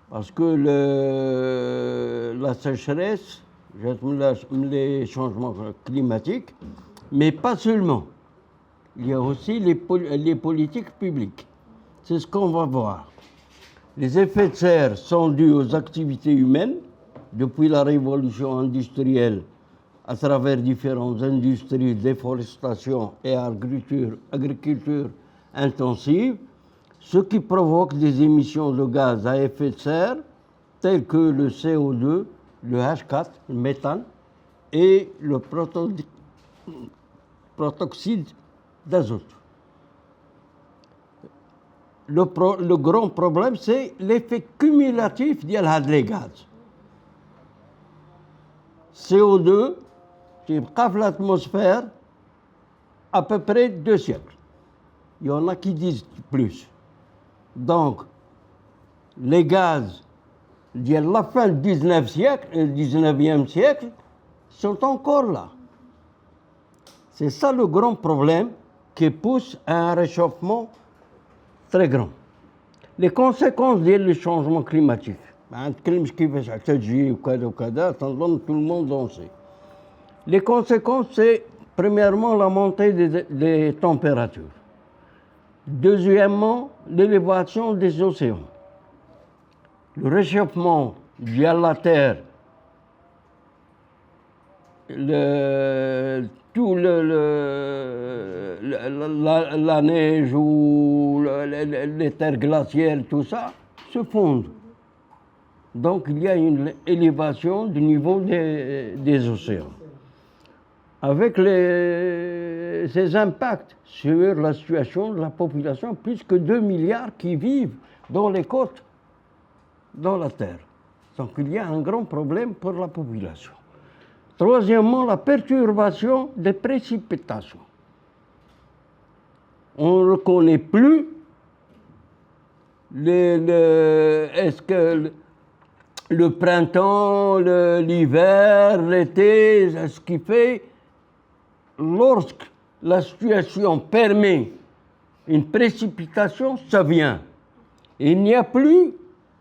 Parce que la sécheresse, les changements climatiques, mais pas seulement. Il y a aussi les politiques publiques. C'est ce qu'on va voir. Les effets de serre sont dus aux activités humaines, depuis la révolution industrielle, à travers différentes industries, déforestation et agriculture intensive, ce qui provoque des émissions de gaz à effet de serre, tels que le CO2, le H4, le méthane, et le protoxyde d'azote. Le grand problème, c'est l'effet cumulatif des gaz. CO2, qui est l'atmosphère à peu près 2 siècles. Il y en a qui disent plus. Donc, les gaz de la fin du 19e siècle sont encore là. C'est ça le grand problème qui pousse à un réchauffement très grand. Les conséquences du changement climatique. Tout le monde en sait. Les conséquences, c'est premièrement la montée des températures. Deuxièmement, l'élévation des océans. Le réchauffement de la Terre, la neige ou les terres glaciaires, tout ça, se fondent. Donc il y a une élévation du niveau des océans. Avec ces impacts sur la situation de la population, plus que 2 milliards qui vivent dans les côtes, dans la terre. Donc il y a un grand problème pour la population. Troisièmement, la perturbation des précipitations. On ne reconnaît plus est-ce que le printemps, l'hiver, l'été, ce qui fait, lorsque la situation permet une précipitation, ça vient. Il n'y a plus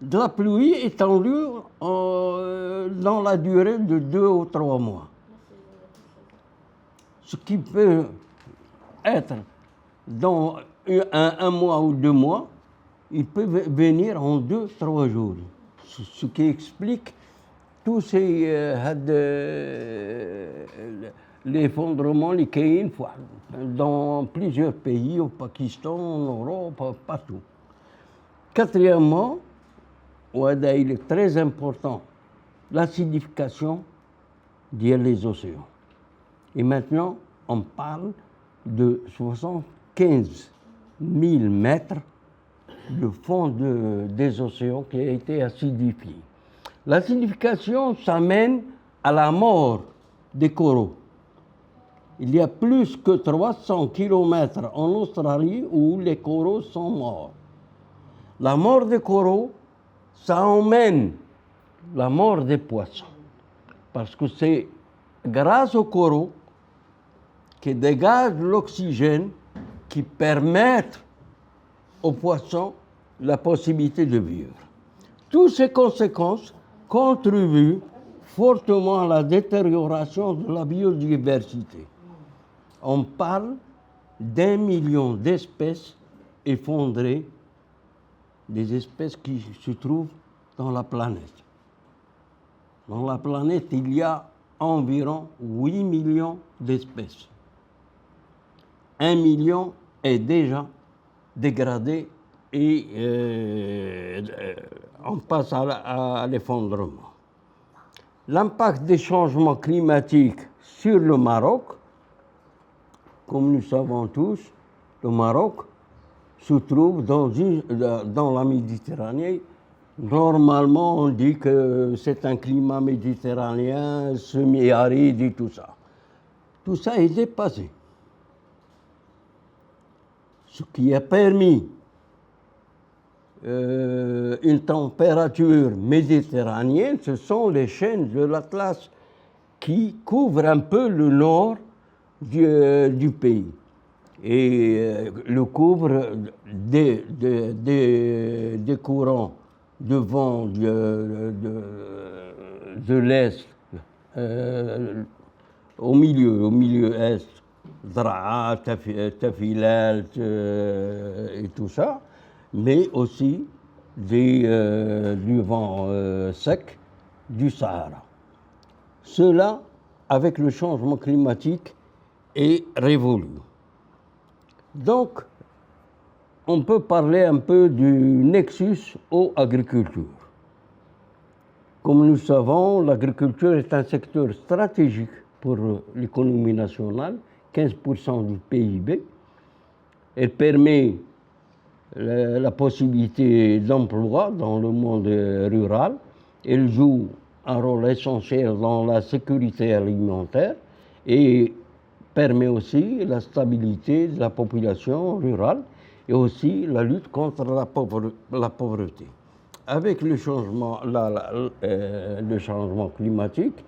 de la pluie étendue dans la durée de 2 ou 3 mois. Ce qui peut être dans un mois ou 2 mois, il peut venir en 2-3 jours. Ce qui explique tous ces l'effondrement, les caïns, dans plusieurs pays, au Pakistan, en Europe, partout. Quatrièmement, il est très important, l'acidification des océans. Et maintenant, on parle de 75 000 mètres de fond des océans qui a été acidifié. L'acidification s'amène à la mort des coraux. Il y a plus que 300 km en Australie où les coraux sont morts. La mort des coraux, ça emmène la mort des poissons. Parce que c'est grâce aux coraux qui dégagent l'oxygène qui permettent aux poissons la possibilité de vivre. Toutes ces conséquences contribuent fortement à la détérioration de la biodiversité. On parle d'1 million d'espèces effondrées, des espèces qui se trouvent dans la planète. Dans la planète, il y a environ 8 millions d'espèces. 1 million est déjà dégradé et on passe à l'effondrement. L'impact des changements climatiques sur le Maroc, comme nous savons tous, le Maroc se trouve dans la Méditerranée. Normalement, on dit que c'est un climat méditerranéen, semi-aride et tout ça. Tout ça est dépassé. Ce qui a permis une température méditerranéenne, ce sont les chaînes de l'Atlas qui couvrent un peu le nord du pays et le couvrent des courants de vent de l'Est, au milieu Est, Draa, Tafilal et tout ça, mais aussi du vent sec du Sahara. Cela, avec le changement climatique, est révolu. Donc, on peut parler un peu du nexus eau-agriculture. Comme nous savons, l'agriculture est un secteur stratégique pour l'économie nationale, 15% du PIB. Elle permet la possibilité d'emploi dans le monde rural. Elle joue un rôle essentiel dans la sécurité alimentaire et permet aussi la stabilité de la population rurale et aussi la lutte contre la pauvreté. Avec le changement climatique,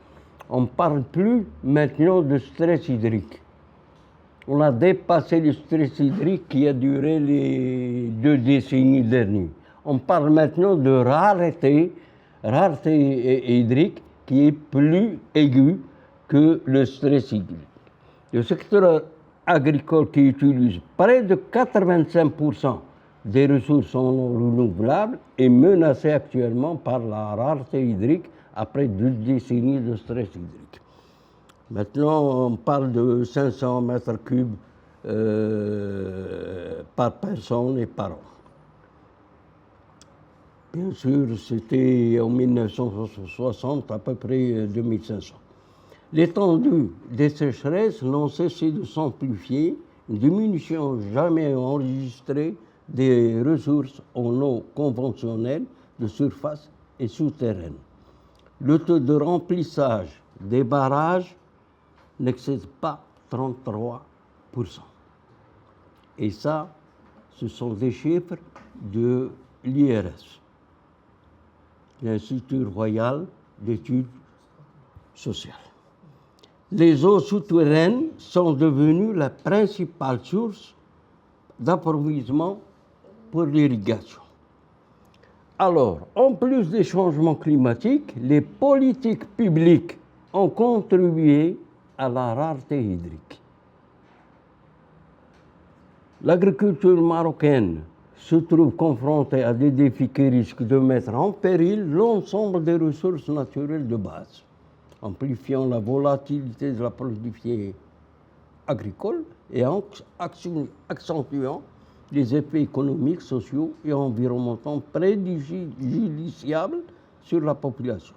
on ne parle plus maintenant de stress hydrique. On a dépassé le stress hydrique qui a duré les 2 décennies dernières. On parle maintenant de rareté hydrique qui est plus aiguë que le stress hydrique. Le secteur agricole qui utilise près de 85% des ressources non renouvelables est menacé actuellement par la rareté hydrique après 2 décennies de stress hydrique. Maintenant, on parle de 500 mètres cubes par personne et par an. Bien sûr, c'était en 1960 à peu près 2500. L'étendue des sécheresses n'ont cessé de s'amplifier, une diminution jamais enregistrée des ressources en eau conventionnelle de surface et souterraine. Le taux de remplissage des barrages n'excède pas 33%. Et ça, ce sont des chiffres de l'IRS, l'Institut royal d'études sociales. Les eaux souterraines sont devenues la principale source d'approvisionnement pour l'irrigation. Alors, en plus des changements climatiques, les politiques publiques ont contribué à la rareté hydrique. L'agriculture marocaine se trouve confrontée à des défis qui risquent de mettre en péril l'ensemble des ressources naturelles de base, amplifiant la volatilité de la productivité agricole et accentuant les effets économiques, sociaux et environnementaux préjudiciables sur la population.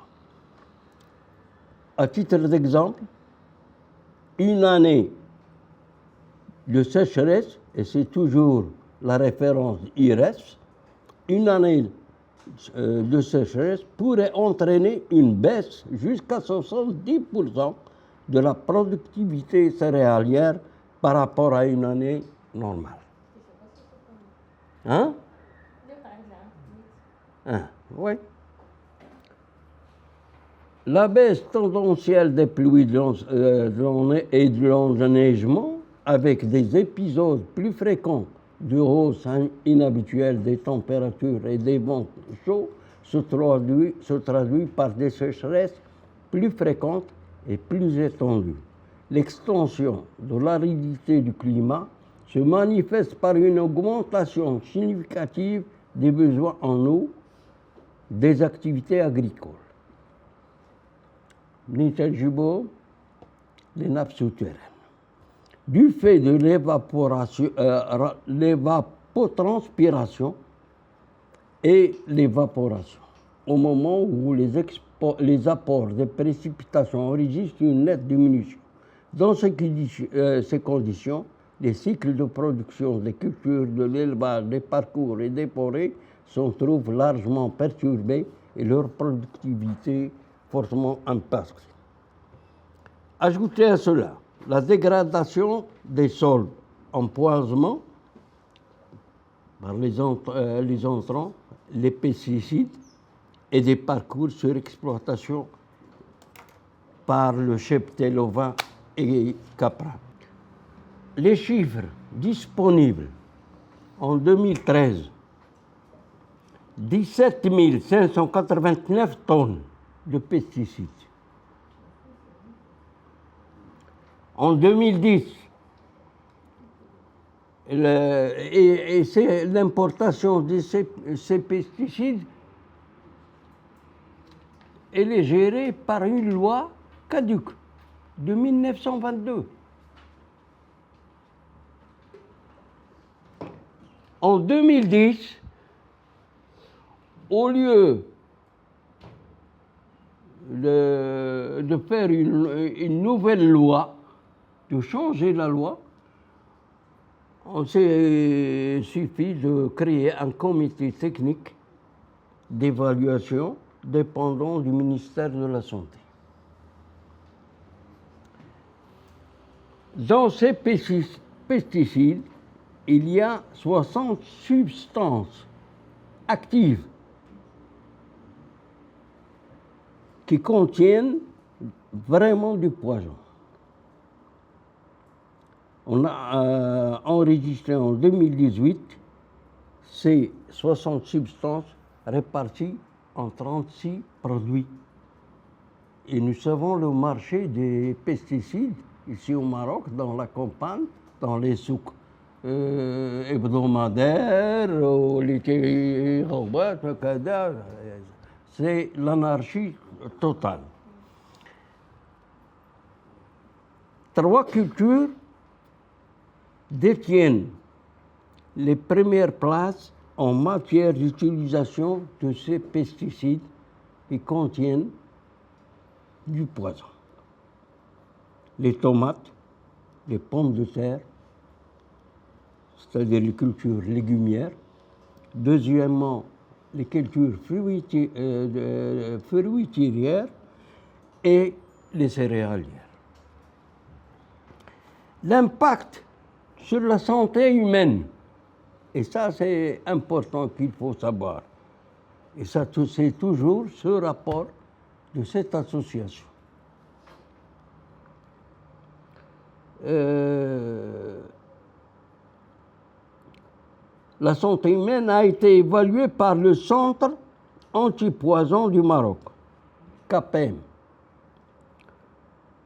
À titre d'exemple, une année de sécheresse, et c'est toujours la référence IRS, une année de sécheresse pourrait entraîner une baisse jusqu'à 70% de la productivité céréalière par rapport à une année normale. Hein? Oui. La baisse tendancielle des pluies et de l'enneigement, avec des épisodes plus fréquents de hausse inhabituelle des températures et des vents chauds, se traduit par des sécheresses plus fréquentes et plus étendues. L'extension de l'aridité du climat se manifeste par une augmentation significative des besoins en eau des activités agricoles. N'intelligible, les nappes souterraines. Du fait de l'évapotranspiration et l'évaporation, au moment où les apports de précipitations enregistrent une nette diminution. Dans ces conditions, les cycles de production des cultures, de l'élevage, des parcours et des forêts se trouvent largement perturbés et leur productivité fortement impactée. Ajoutez à cela la dégradation des sols, empoisonnement par les entrants, les pesticides et des parcours sur exploitation par le cheptel ovin et caprin. Les chiffres disponibles en 2013 17 589 tonnes de pesticides. En 2010, et c'est l'importation de ces pesticides, elle est gérée par une loi caduque de 1922. En 2010, au lieu de faire une nouvelle loi, de changer la loi, on s'est suffi de créer un comité technique d'évaluation dépendant du ministère de la Santé. Dans ces pesticides, il y a 60 substances actives qui contiennent vraiment du poison. On a enregistré en 2018 ces 60 substances réparties en 36 produits. Et nous savons le marché des pesticides ici au Maroc, dans la campagne, dans les souks hebdomadaires, c'est l'anarchie totale. 3 cultures détiennent les premières places en matière d'utilisation de ces pesticides qui contiennent du poison. Les tomates, les pommes de terre, c'est-à-dire les cultures légumières. Deuxièmement, les cultures fruitières et les céréalières. L'impact sur la santé humaine, et ça c'est important qu'il faut savoir, et ça c'est toujours ce rapport de cette association. La santé humaine a été évaluée par le Centre antipoison du Maroc, CAPEM.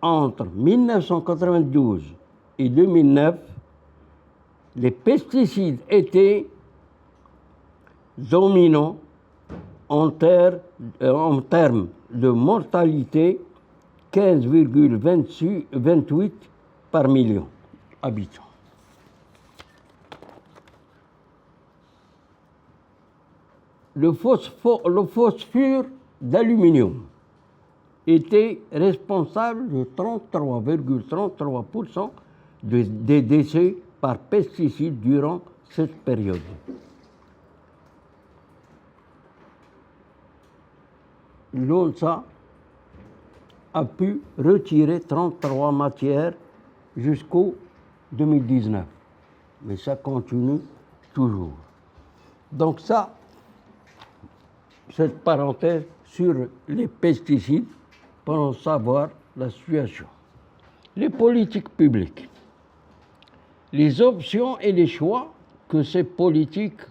Entre 1992 et 2009, les pesticides étaient dominants en termes de mortalité, 15,28 par million d'habitants. Le phosphure d'aluminium était responsable de 33,33% des décès par pesticides durant cette période. L'ONSA a pu retirer 33 matières jusqu'au 2019. Mais ça continue toujours. Donc ça, cette parenthèse sur les pesticides pour en savoir la situation. Les politiques publiques. Les options et les choix que ces politiques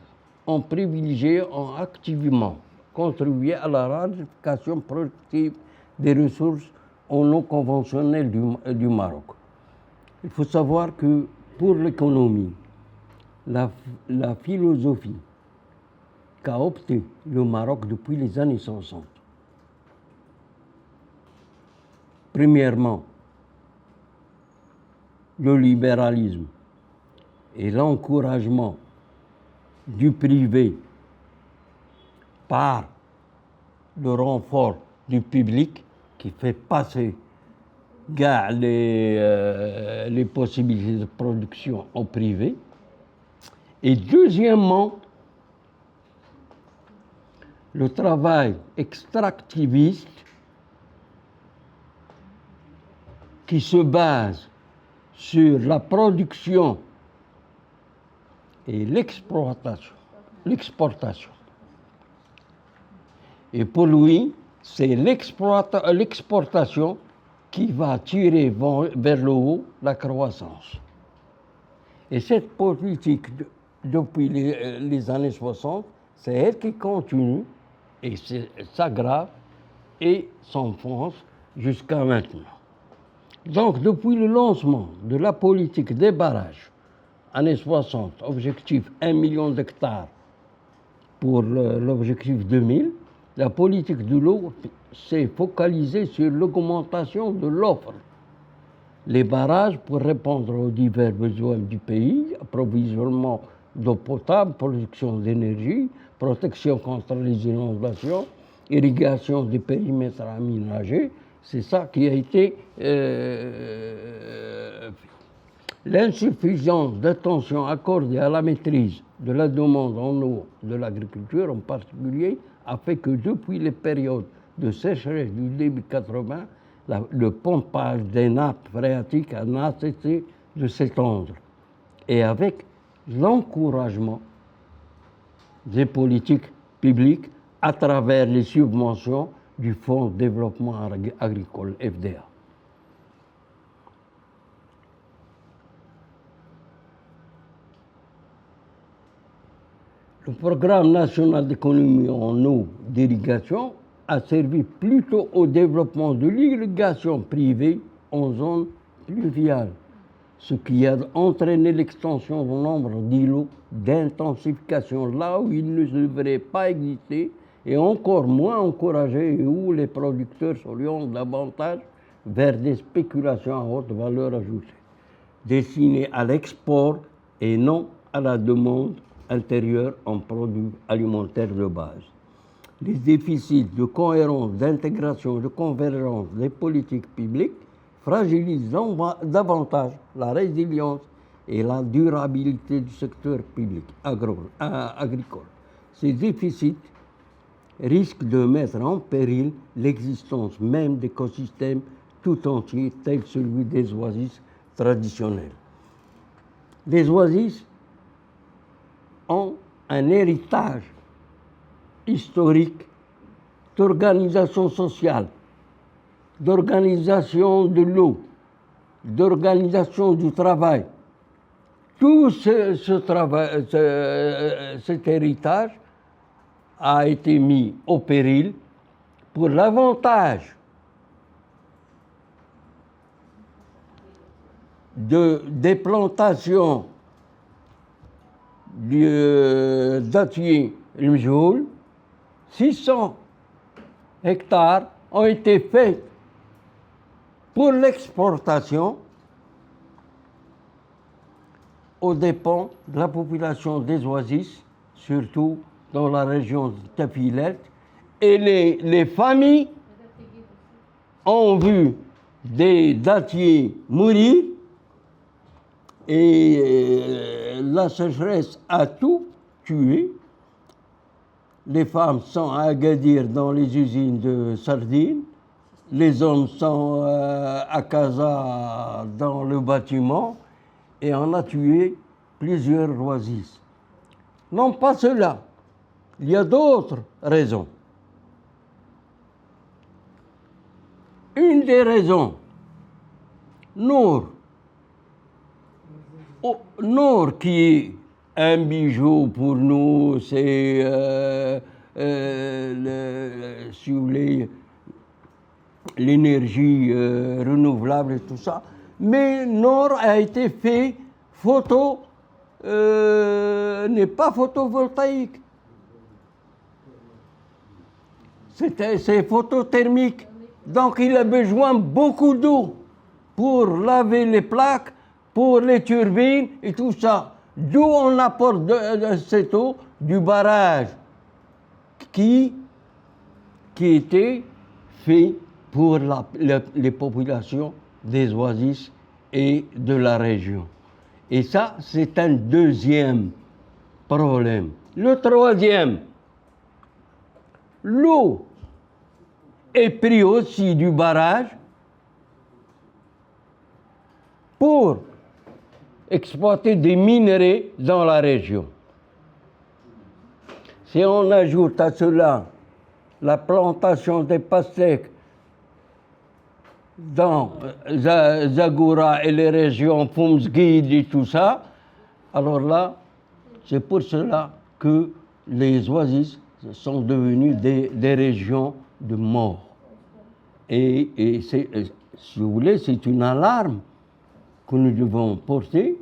ont privilégiés ont activement contribué à la ramification productive des ressources non conventionnelles du Maroc. Il faut savoir que pour l'économie, la philosophie qu'a opté le Maroc depuis les années 60, premièrement, le libéralisme et l'encouragement du privé par le renfort du public qui fait passer les possibilités de production au privé. Et deuxièmement, le travail extractiviste qui se base sur la production et l'exportation. Et pour lui, c'est l'exportation qui va tirer vers le haut la croissance. Et cette politique, depuis les années 60, C'est elle qui continue et s'aggrave et s'enfonce jusqu'à maintenant. Donc, depuis le lancement de la politique des barrages, années 60, objectif 1 million d'hectares pour l'objectif 2000, la politique de l'eau s'est focalisée sur l'augmentation de l'offre. Les barrages pour répondre aux divers besoins du pays, approvisionnement d'eau potable, production d'énergie, protection contre les inondations, irrigation des périmètres aménagés, c'est ça qui a été l'insuffisance d'attention accordée à la maîtrise de la demande en eau de l'agriculture en particulier a fait que depuis les périodes de sécheresse du début 80, le pompage des nappes phréatiques n'a cessé de s'étendre. Et avec l'encouragement des politiques publiques à travers les subventions du Fonds de développement agricole, FDA. Le programme national d'économie en eau d'irrigation a servi plutôt au développement de l'irrigation privée en zone pluviale, ce qui a entraîné l'extension du nombre d'îlots d'intensification là où il ne devrait pas exister et encore moins encouragé et où les producteurs s'orientent davantage vers des spéculations à haute valeur ajoutée, destinées à l'export et non à la demande intérieure en produits alimentaires de base. Les déficits de cohérence, d'intégration, de convergence des politiques publiques fragilisent davantage la résilience et la durabilité du secteur public agricole. Ces déficits risquent de mettre en péril l'existence même d'écosystèmes tout entiers tels celui des oasis traditionnels. Les oasis ont un héritage historique d'organisation sociale, d'organisation de l'eau, d'organisation du travail. Tout cet héritage a été mis au péril pour l'avantage des plantations du dattier Mjoul. 600 hectares ont été faits pour l'exportation aux dépens de la population des oasis, surtout dans la région de Tafilet. Et les familles ont vu des dattiers mourir et la sécheresse a tout tué. Les femmes sont à Agadir dans les usines de sardines, les hommes sont à Casa dans le bâtiment et on a tué plusieurs oasis. Non pas cela, il y a d'autres raisons. Une des raisons, Nour qui est un bijou pour nous, c'est sur l'énergie renouvelable et tout ça. Mais Nour a été fait n'est pas photovoltaïque. C'est photothermique. Donc il a besoin beaucoup d'eau pour laver les plaques, pour les turbines et tout ça. D'où on apporte cette eau du barrage qui était fait pour les populations des oasis et de la région. Et ça, c'est un deuxième problème. Le troisième, l'eau est prise aussi du barrage pour exploiter des minerais dans la région. Si on ajoute à cela la plantation des pastèques dans Zagora et les régions Foumsguid et tout ça, alors là, c'est pour cela que les oasis sont devenues des régions de mort. Et si vous voulez, c'est une alarme que nous devons porter,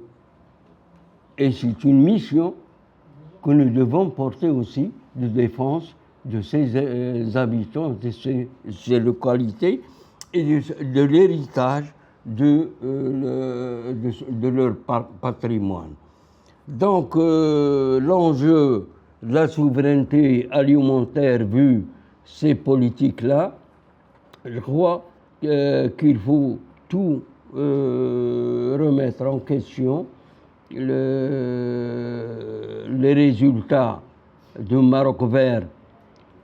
et c'est une mission que nous devons porter aussi de défense de ces habitants, de ces localités et de l'héritage de leur patrimoine. Donc l'enjeu de la souveraineté alimentaire, vu ces politiques-là, je crois qu'il faut tout remettre en question. Les résultats du Maroc vert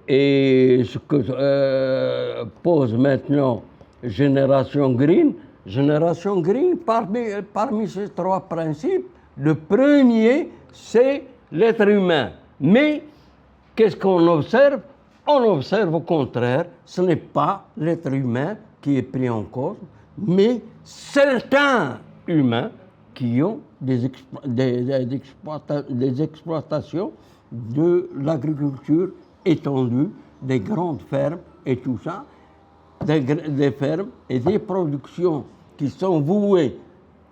et ce que pose maintenant Génération Green. Génération Green, parmi ces trois principes, le premier, c'est l'être humain. Mais qu'est-ce qu'on observe? On observe au contraire, ce n'est pas l'être humain qui est pris en cause, mais certains humains qui ont des exploitations de l'agriculture étendue, des grandes fermes et tout ça, des fermes et des productions qui sont vouées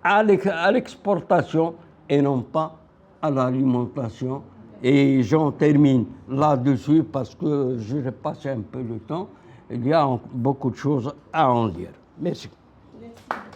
à l'exportation et non pas à l'alimentation. Et j'en termine là-dessus parce que je vais passer un peu le temps. Il y a beaucoup de choses à en dire. Merci. Merci.